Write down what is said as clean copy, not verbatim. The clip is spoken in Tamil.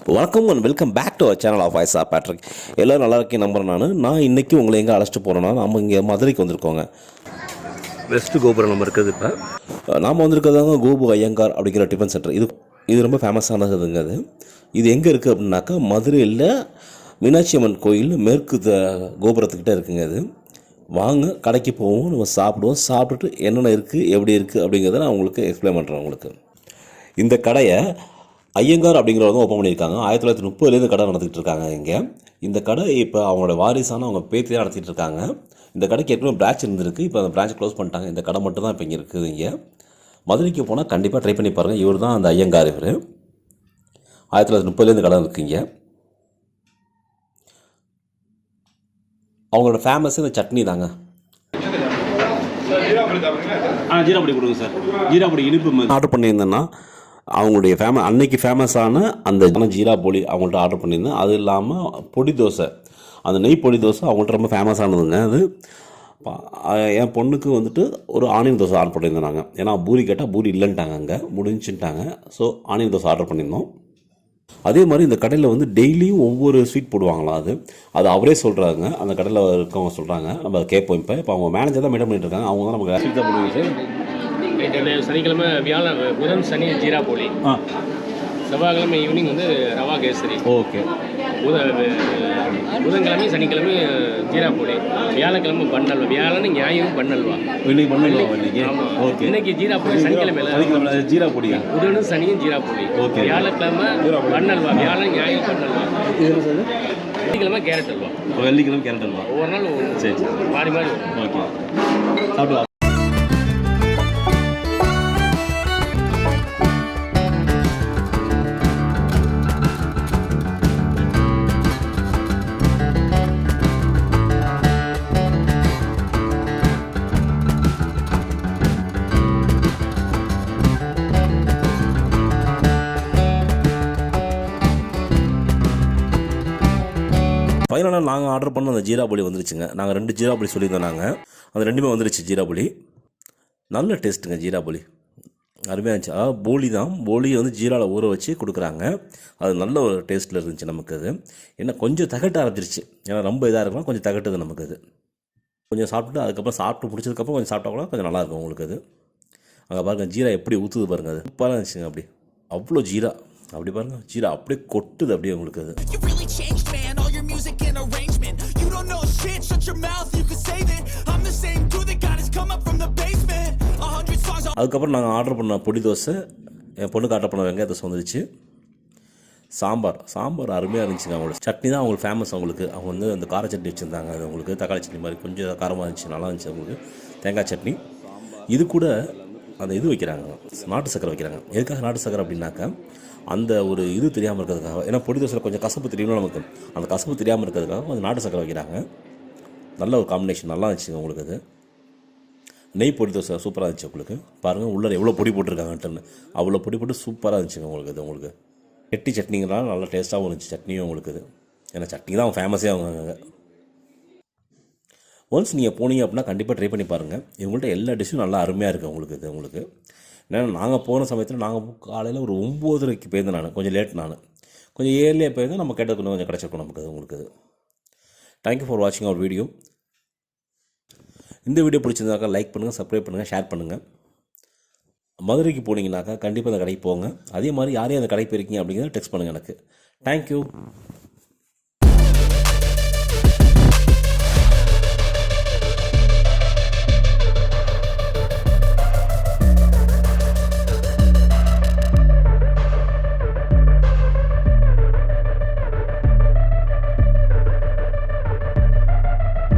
வணக்கம் and welcome back to our channel of Isa Patrick. எல்லோரும் நல்லா இருக்கேன் நம்புறேன். நான் இன்றைக்கி உங்களை எங்கே அழைச்சிட்டு போகிறேன்னா, நம்ம இங்கே மதுரைக்கு வந்திருக்கோங்க. வெஸ்ட் கோபுரம் நம்ம இருக்குது. இப்போ நாம் வந்திருக்கிறதாங்க கோபு ஐயங்கார் அப்படிங்கிற டிஃபன் சென்டர். இது ரொம்ப ஃபேமஸானதுங்க. இது எங்கே இருக்குது அப்படின்னாக்கா, மதுரையில் மீனாட்சி அம்மன் கோயில் மேற்கு கோபுரத்துக்கிட்ட இருக்குங்க. அது வாங்க கடைக்கு போவோம், நம்ம சாப்பிடுவோம். சாப்பிட்டுட்டு என்னென்ன இருக்குது எப்படி இருக்குது அப்படிங்கிறத நான் உங்களுக்கு எக்ஸ்பிளைன் பண்ணுறேன். உங்களுக்கு இந்த கடையை ஐயங்கார் அப்படிங்கிறவங்க ஓப்பன் பண்ணியிருக்காங்க. 1930 கடை நடத்திட்டு இருக்காங்க. இங்கே இந்த கடை இப்போ அவங்களோட வாரிசான அவங்க பேத்தி தான் நடத்திட்டு இருக்காங்க. இந்த கடைக்கு ஏற்கனவே பிரான்ச் இருந்திருக்கு. இப்போ அந்த பிரான்ச் க்ளோஸ் பண்ணிட்டாங்க. இந்த கடை மட்டும் தான் இப்போ இங்கே இருக்குது. இங்கே மதுரைக்கு போனால் கண்டிப்பாக ட்ரை பண்ணி பாருங்கள். இவர் தான் அந்த ஐயங்கார். இவர் 1930 கடை இருக்குங்க. அவங்களோட ஃபேமஸ் இந்த சட்னி தாங்க. ஜீராபொடி கொடுங்க சார். ஜீராபொடி இனிப்பு ஆர்டர் பண்ணியிருந்தேன்னா அவங்களுடைய அன்னைக்கு ஃபேமஸான அந்த ஜீரா போலி அவங்கள்ட்ட ஆர்டர் பண்ணியிருந்தேன். அது இல்லாமல் பொடி தோசை, அந்த நெய் பொடி தோசை அவங்கள்ட்ட ரொம்ப ஃபேமஸானதுங்க. அது என் பொண்ணுக்கு வந்துட்டு ஒரு ஆனியன் தோசை ஆர்டர் பண்ணியிருந்தோம் நாங்கள். ஏன்னா பூரி கேட்டால் பூரி இல்லைன்ட்டாங்க, அங்கே முடிஞ்சுட்டாங்க. ஸோ ஆனியன் தோசை ஆர்டர் பண்ணியிருந்தோம். அதே மாதிரி இந்த கடையில் வந்து டெய்லியும் ஒவ்வொரு ஸ்வீட் போடுவாங்களாம். அது அவரே சொல்கிறாங்க, அந்த கடையில் இருக்கவங்க சொல்கிறாங்க. நம்ம கேட்போம். இப்போ அவங்க மேனேஜர் தான் மெயின்டைன் பண்ணிட்டு இருக்காங்க. அவங்க தான் நமக்கு ஸ்வீட் தான் பண்ணுவீங்க. சனிக்கிழமை புதன் சனி ஜீரா போலி, செவ்வாய்க்கிழமை ஈவினிங் வந்து ரவா கேசரி. ஓகே. புதன்கிழமை சனிக்கிழமை ஜீரா போலி, வியாழக்கிழமை பண்ணல்வா, வியாழன் ஞாயிறு பண்ணல்வா. இன்னைக்கு பண்ணல்வா இன்னைக்கு? ஓகே. இன்னைக்கு ஜீரா போலி, சனிக்கிழமை ஜீரா பொடியா? புதனும் சனியும் ஜீரா போலி. ஓகே. வியாழக்கிழமை பண்ணல்வா, வியாழன் ஞாயிறு பண்ணல்வா. வெள்ளிக்கிழமை கேரட் அல்வா. வெள்ளிக்கிழமை கேரட் அல்வா. ஒவ்வொரு நாள் சரி மாறி மாறி. ஓகே, சாப்பிடுவா. ஃபைனலாக நாங்கள் ஆர்டர் பண்ண அந்த ஜீரா போலி வந்துருச்சுங்க. நாங்கள் 2 ஜீரா போலி சொல்லியிருந்தோம். நாங்கள் அந்த 2மே வந்துருச்சு. ஜீரா போலி நல்ல டேஸ்ட்டுங்க. ஜீரா போலி அருமையாக இருந்துச்சு. போலி தான், போலி வந்து ஜீராவில் ஊற வச்சு கொடுக்குறாங்க. அது நல்ல ஒரு டேஸ்ட்டில் இருந்துச்சு நமக்கு. அது என்ன கொஞ்சம் தகட்ட ஆரம்பிச்சிருச்சு. ஏன்னா ரொம்ப இதாக இருக்கலாம், கொஞ்சம் தகட்டுது நமக்கு. அது கொஞ்சம் சாப்பிட்டு அதுக்கப்புறம் சாப்பிட்டு முடிச்சதுக்கப்புறம் கொஞ்சம் சாப்பிட்டா கூட கொஞ்சம் நல்லாயிருக்கும் உங்களுக்கு. அது அங்கே பாருங்கள் ஜீரா எப்படி ஊற்றுது பாருங்கள். அது சூப்பராக இருந்துச்சுங்க. அப்படி அவ்வளோ ஜீரா அப்படி பாருங்கள், ஜீரா அப்படியே கொட்டுது அப்படியே உங்களுக்கு. அது அதுக்கப்புறம் நாங்கள் ஆர்டர் பண்ண பொடி தோசை, என் பொண்ணுக்கு ஆர்டர் பண்ண வெங்காய தோசை வந்துருச்சு. சாம்பார் அருமையாக இருந்துச்சுங்க. அவங்களுக்கு சட்னி தான் அவங்களுக்கு ஃபேமஸ். அவங்களுக்கு அவங்க வந்து அந்த கார சட்னி வச்சுருந்தாங்க. அது அவங்களுக்கு தக்காளி சட்னி மாதிரி கொஞ்சம் காரமாக இருந்துச்சு, நல்லா இருந்துச்சு அவங்களுக்கு. தேங்காய் சட்னி, இது கூட அந்த இது வைக்கிறாங்க, நாட்டு சக்கரை வைக்கிறாங்க. எதுக்காக நாட்டு சக்கரை அப்படின்னாக்கா, அந்த ஒரு இது தெரியாமல் இருக்கிறதுக்காக. ஏன்னா பொடி தோசையில் கொஞ்சம் கசப்பு தெரியணும் நமக்கு, அந்த கசப்பு தெரியாமல் இருக்கிறதுக்காக கொஞ்சம் நாட்டு சக்கரை வைக்கிறாங்க. நல்ல ஒரு காம்பினேஷன், நல்லா இருந்துச்சுங்க உங்களுக்கு. அது நெய் பொடி தோசை சூப்பராக இருந்துச்சு உங்களுக்கு. பாருங்கள் உள்ளே எவ்வளோ பொடி போட்டிருக்காங்கன்ட்டுன்னு, அவ்வளோ பொடி போட்டு சூப்பராக இருந்துச்சுங்க உங்களுக்கு. அது உங்களுக்கு கெட்டி சட்னிங்கிறனால நல்லா டேஸ்ட்டாகவும் இருந்துச்சு சட்னியும் உங்களுக்கு. இது ஏன்னா சட்னி தான் அவங்க ஃபேமஸே. அவங்க ஒன்ஸ் நீங்கள் போனீங்க அப்படின்னா கண்டிப்பாக ட்ரை பண்ணி பாருங்கள். இவங்கள்ட்ட எல்லா டிஷ்ஷும் நல்லா அருமையாக இருக்குது உங்களுக்கு. இது உங்களுக்கு ஏன்னா நாங்கள் போன சமயத்தில் நாங்கள் காலையில் ஒரு 9:30க்கு போயிருந்தேன். நான் கொஞ்சம் லேட், நான் கொஞ்சம் ஏர்லியாக போயிருந்தேன். நம்ம கேட்டது கொஞ்சம் கிடச்சிருக்கோம் நமக்கு. அது உங்களுக்கு. தேங்க்யூ ஃபார் வாட்சிங் அவர் வீடியோ. இந்த வீடியோ பிடிச்சிருந்தாக்கா லைக் பண்ணுங்கள், சப்ஸ்கிரைப் பண்ணுங்கள், ஷேர் பண்ணுங்கள். மதுரைக்கு போனீங்கன்னாக்கா கண்டிப்பாக அந்த கடைக்கு போங்க. அதே மாதிரி யாரையும் அந்த கடைக்கு போயிருக்கீங்க அப்படிங்கிறத டெக்ஸ்ட் பண்ணுங்கள் எனக்கு. தேங்க்யூ.